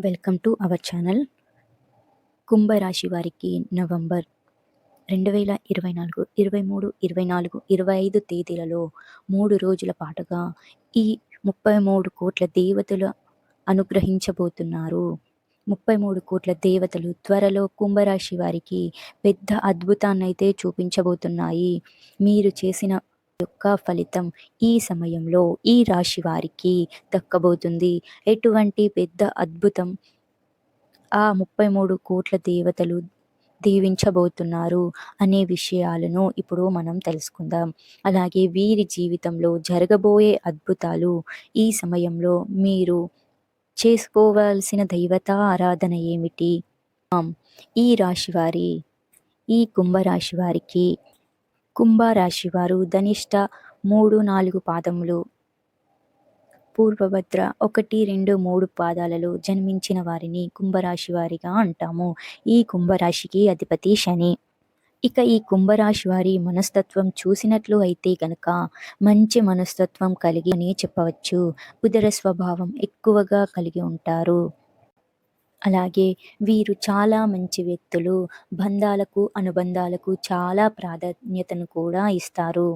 Welcome to our channel. కుంభరాశి వారికి November 2024, 23, 24, 25 తేదీలలో 3 రోజుల పాటుగా ఈ 33 కోట్ల దేవతలు అనుగ్రహించబోతున్నారు. 33 కోట్ల దేవతలు త్వరలో కుంభరాశి వారికి పెద్ద అద్భుతాన్నైతే చూపించబోతున్నాయి. మీరు చేసిన యొక్క ఫలితం ఈ సమయంలో ఈ రాశి వారికి దక్కబోతుంది. ఎటువంటి పెద్ద అద్భుతం ఆ 33 కోట్ల దేవతలు దీవించబోతున్నారు అనే విషయాలను ఇప్పుడు మనం తెలుసుకుందాం. అలాగే వీరి జీవితంలో జరగబోయే అద్భుతాలు ఈ సమయంలో మీరు చేసుకోవాల్సిన దైవతా ఆరాధన ఏమిటి? ఈ రాశివారి ఈ కుంభరాశి వారికి కుంభరాశి వారు ధనిష్ట 3-4 పాదములు, పూర్వభద్ర 1-2-3 పాదాలలో జన్మించిన వారిని కుంభరాశి వారిగా అంటాము. ఈ కుంభరాశికి అధిపతి శని. ఇక ఈ కుంభరాశి వారి మనస్తత్వం చూసినట్లు అయితే కనుక మంచి మనస్తత్వం కలిగి అని చెప్పవచ్చు. ఉదర స్వభావం ఎక్కువగా కలిగి ఉంటారు. అలాగే వీరు చాలా మంచి వ్యక్తులు. బంధాలకు అనుబంధాలకు చాలా ప్రాధాన్యతను కూడా ఇస్తారు.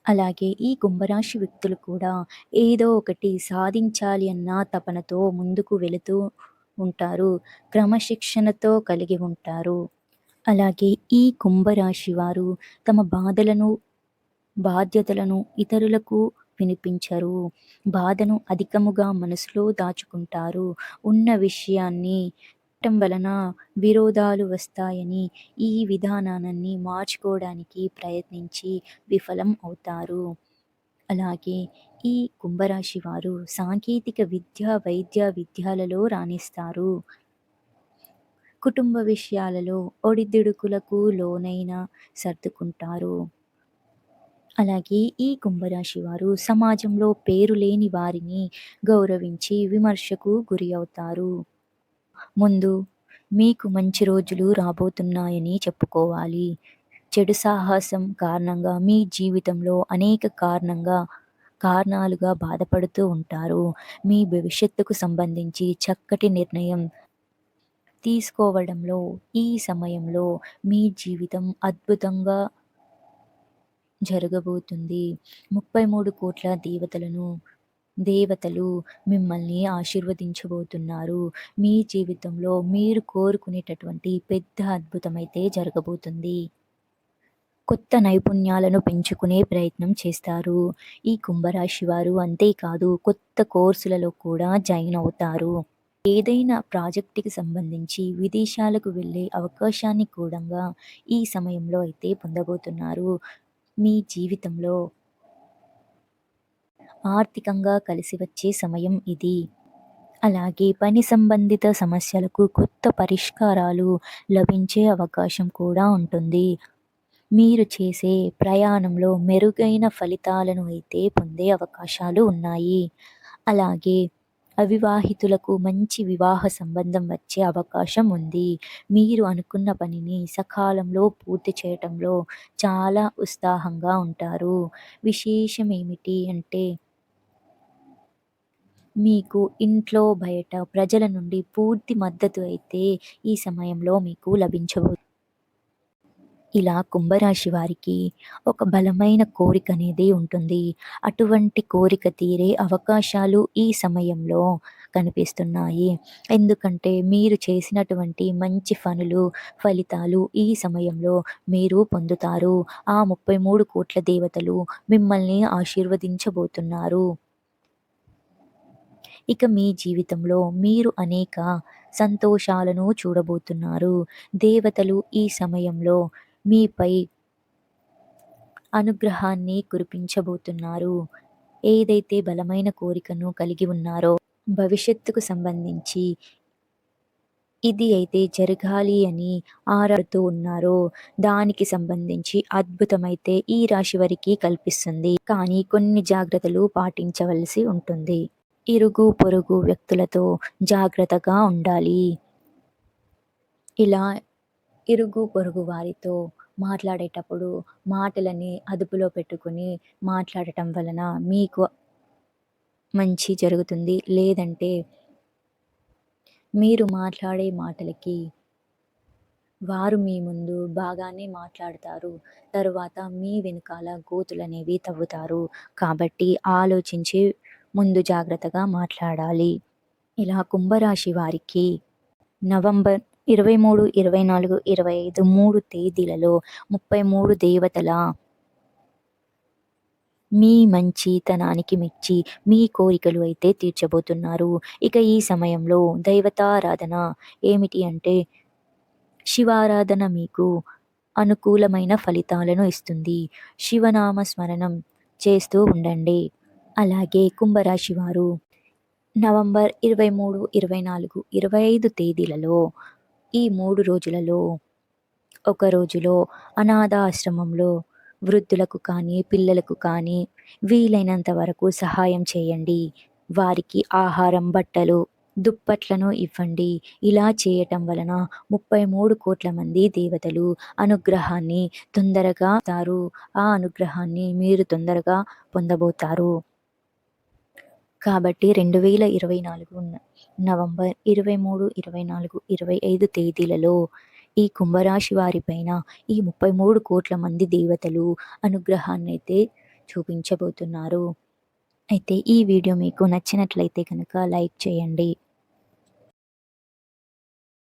అలాగే ఈ కుంభరాశి వ్యక్తులు కూడా ఏదో ఒకటి సాధించాలి అన్న తపనతో ముందుకు వెళుతూ ఉంటారు. క్రమశిక్షణతో కలిగి ఉంటారు. అలాగే ఈ కుంభరాశి వారు తమ బాధ్యతలను ఇతరులకు వినిపించరు. బాధను అధికముగా మనసులో దాచుకుంటారు. ఉన్న విషయాన్ని వలన విరోధాలు వస్తాయని ఈ విధానాన్ని మార్చుకోవడానికి ప్రయత్నించి విఫలం అవుతారు. అలాగే ఈ కుంభరాశి వారు సాంకేతిక విద్య, వైద్య విద్యలలో రాణిస్తారు. కుటుంబ విషయాలలో ఒడిదుడుకులకు లోనైన సర్దుకుంటారు. అలాగే ఈ కుంభరాశి వారు సమాజంలో పేరు లేని వారిని గౌరవించి విమర్శకు గురి అవుతారు. ముందు మీకు మంచి రోజులు రాబోతున్నాయని చెప్పుకోవాలి. చెడు సాహసం కారణంగా మీ జీవితంలో అనేక కారణాలుగా బాధపడుతూ ఉంటారు. మీ భవిష్యత్తుకు సంబంధించి చక్కటి నిర్ణయం తీసుకోవడంలో ఈ సమయంలో మీ జీవితం అద్భుతంగా జరగబోతుంది. 33 కోట్ల దేవతలు మిమ్మల్ని ఆశీర్వదించబోతున్నారు. మీ జీవితంలో మీరు కోరుకునేటటువంటి పెద్ద అద్భుతమైతే జరగబోతుంది. కొత్త నైపుణ్యాలను పెంచుకునే ప్రయత్నం చేస్తారు. ఈ కుంభరాశి వారు అంతేకాదు కొత్త కోర్సులలో కూడా జాయిన్ అవుతారు. ఏదైనా ప్రాజెక్టుకి సంబంధించి విదేశాలకు వెళ్ళే అవకాశాన్ని కూడా ఈ సమయంలో అయితే పొందబోతున్నారు. మీ జీవితంలో ఆర్థికంగా కలిసి వచ్చే సమయం ఇది. అలాగే పని సంబంధిత సమస్యలకు కొత్త పరిష్కారాలు లభించే అవకాశం కూడా ఉంటుంది. మీరు చేసే ప్రయాణంలో మెరుగైన ఫలితాలను అయితే పొందే అవకాశాలు ఉన్నాయి. అలాగే అవివాహితులకు మంచి వివాహ సంబంధం వచ్చే అవకాశం ఉంది. మీరు అనుకున్న పనిని సకాలంలో పూర్తి చేయటంలో చాలా ఉత్సాహంగా ఉంటారు. విశేషం ఏమిటి అంటే మీకు ఇంట్లో బయట ప్రజల నుండి పూర్తి మద్దతు అయితే ఈ సమయంలో మీకు లభించబోతుంది. ఇలా కుంభరాశి వారికి ఒక బలమైన కోరిక అనేది ఉంటుంది. అటువంటి కోరిక తీరే అవకాశాలు ఈ సమయంలో కనిపిస్తున్నాయి. ఎందుకంటే మీరు చేసినటువంటి మంచి ఫలితాలు ఈ సమయంలో మీరు పొందుతారు. ఆ 33 కోట్ల దేవతలు మిమ్మల్ని ఆశీర్వదించబోతున్నారు. ఇక మీ జీవితంలో మీరు అనేక సంతోషాలను చూడబోతున్నారు. దేవతలు ఈ సమయంలో మీపై అనుగ్రహాన్ని కురిపించబోతున్నారు. ఏదైతే బలమైన కోరికను కలిగి ఉన్నారో భవిష్యత్తుకు సంబంధించి ఇది అయితే జరగాలి అని ఆరాడుతూ ఉన్నారో దానికి సంబంధించి అద్భుతమైతే ఈ రాశి వారికి కల్పిస్తుంది. కానీ కొన్ని జాగ్రత్తలు పాటించవలసి ఉంటుంది. ఇరుగు పొరుగు వ్యక్తులతో జాగ్రత్తగా ఉండాలి. ఇలా ఇరుగు పొరుగు వారితో మాట్లాడేటప్పుడు మాటలని అదుపులో పెట్టుకుని మాట్లాడటం వలన మీకు మంచి జరుగుతుంది. లేదంటే మీరు మాట్లాడే మాటలకి వారు మీ ముందు బాగానే మాట్లాడతారు. తరువాత మీ వెనకాల గోతులనేవి తవ్వుతారు. కాబట్టి ఆలోచించి ముందు జాగ్రత్తగా మాట్లాడాలి. ఇలా కుంభరాశి వారికి నవంబర్ 23, 24, 25 3 తేదీలలో 33 దేవతల మీ మంచితనానికి మెచ్చి మీ కోరికలు అయితే తీర్చబోతున్నారు. ఇక ఈ సమయంలో దైవతారాధన ఏమిటి అంటే శివారాధన మీకు అనుకూలమైన ఫలితాలను ఇస్తుంది. శివనామ స్మరణం చేస్తూ ఉండండి. అలాగే కుంభరాశి వారు నవంబర్ 23, 24, 25 తేదీలలో ఈ 3 రోజులలో ఒక రోజులో అనాథాశ్రమంలో వృద్ధులకు కానీ, పిల్లలకు కానీ వీలైనంత వరకు సహాయం చేయండి. వారికి ఆహారం, బట్టలు, దుప్పట్లను ఇవ్వండి. ఇలా చేయటం వలన 33 కోట్ల మంది దేవతలు అనుగ్రహాన్ని తొందరగా తారు. ఆ అనుగ్రహాన్ని మీరు తొందరగా పొందబోతారు. కాబట్టి 2024 నవంబర్ 23, 24, 25 తేదీలలో ఈ కుంభరాశి వారిపైన ఈ 33 కోట్ల మంది దేవతలు అనుగ్రహాన్నైతే చూపించబోతున్నారు. అయితే ఈ వీడియో మీకు నచ్చినట్లయితే కనుక లైక్ చేయండి.